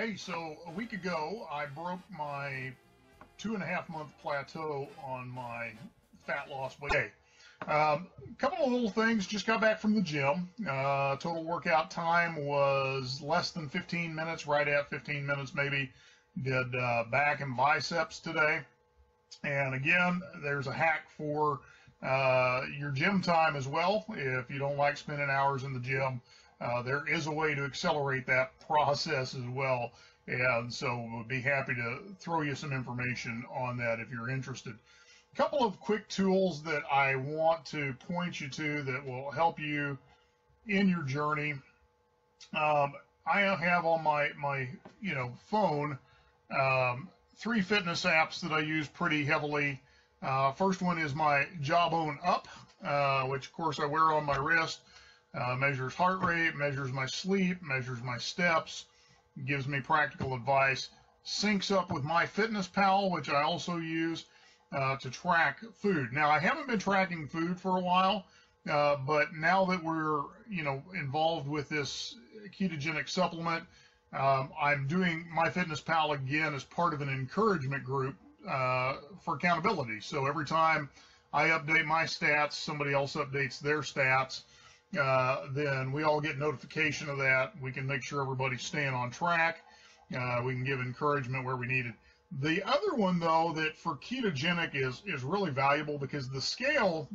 Hey, so a week ago, I broke my 2.5 month plateau on my fat loss weight. A couple of little things, just got back from the gym. Total workout time was less than 15 minutes, right at 15 minutes maybe. Did back and biceps today. And again, there's a hack for your gym time as well. If you don't like spending hours in the gym, there is a way to accelerate that process as well. And so we'll be happy to throw you some information on that if you're interested. A couple of quick tools that I want to point you to that will help you in your journey. I have on my phone 3 fitness apps that I use pretty heavily. First one is my Jawbone Up, which of course I wear on my wrist. Measures heart rate, measures my sleep, measures my steps, gives me practical advice. Syncs up with MyFitnessPal, which I also use to track food. Now, I haven't been tracking food for a while, but now that we're involved with this ketogenic supplement, I'm doing MyFitnessPal again as part of an encouragement group for accountability. So every time I update my stats, somebody else updates their stats. Then we all get notification of that. We can make sure everybody's staying on track. We can give encouragement where we need it. The other one, though, that for ketogenic is really valuable because the scale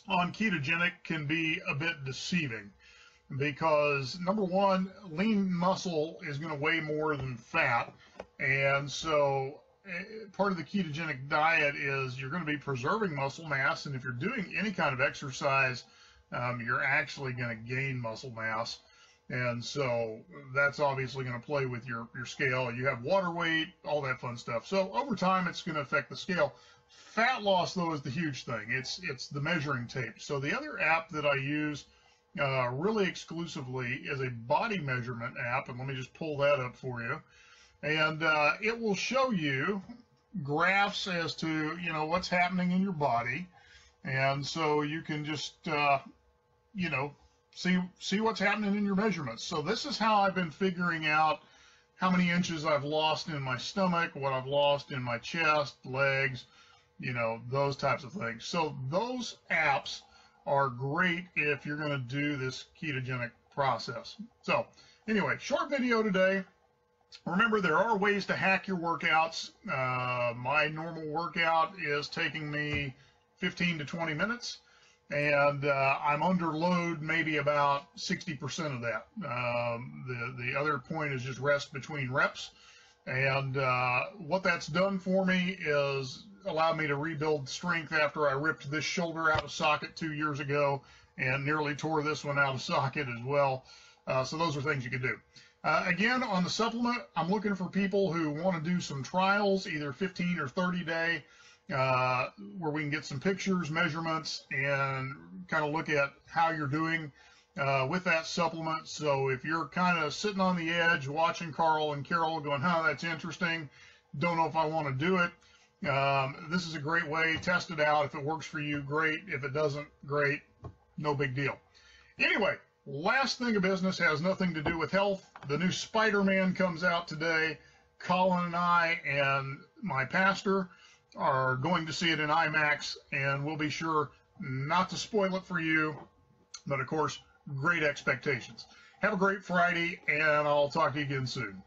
on ketogenic can be a bit deceiving because, number one, lean muscle is going to weigh more than fat. And so part of the ketogenic diet is you're going to be preserving muscle mass. And if you're doing any kind of exercise, you're actually going to gain muscle mass. And so that's obviously going to play with your scale. You have water weight, all that fun stuff. So over time, it's going to affect the scale. Fat loss, though, is the huge thing. It's the measuring tape. So the other app that I use really exclusively is a body measurement app. And let me just pull that up for you. And it will show you graphs as to, what's happening in your body. And so you can just, see what's happening in your measurements. So this is how I've been figuring out how many inches I've lost in my stomach, what I've lost in my chest, legs, those types of things. So those apps are great if you're going to do this ketogenic process. So anyway, short video today. Remember, there are ways to hack your workouts. My normal workout is taking me 15 to 20 minutes. And I'm under load maybe about 60% of that. The other point is just rest between reps. And what that's done for me is allowed me to rebuild strength after I ripped this shoulder out of socket 2 years ago and nearly tore this one out of socket as well. So those are things you can do. Again, on the supplement, I'm looking for people who want to do some trials, either 15 or 30 day, where we can get some pictures, measurements, and kind of look at how you're doing with that supplement. So if you're kind of sitting on the edge watching Carl and Carol going, that's interesting, don't know if I want to do it, this is a great way. Test it out. If it works for you, great. If it doesn't, great. No big deal. Anyway, last thing of business has nothing to do with health. The new Spider-Man comes out today. Colin and I and my pastor are going to see it in IMAX, and we'll be sure not to spoil it for you, but of course, great expectations. Have a great Friday, and I'll talk to you again soon.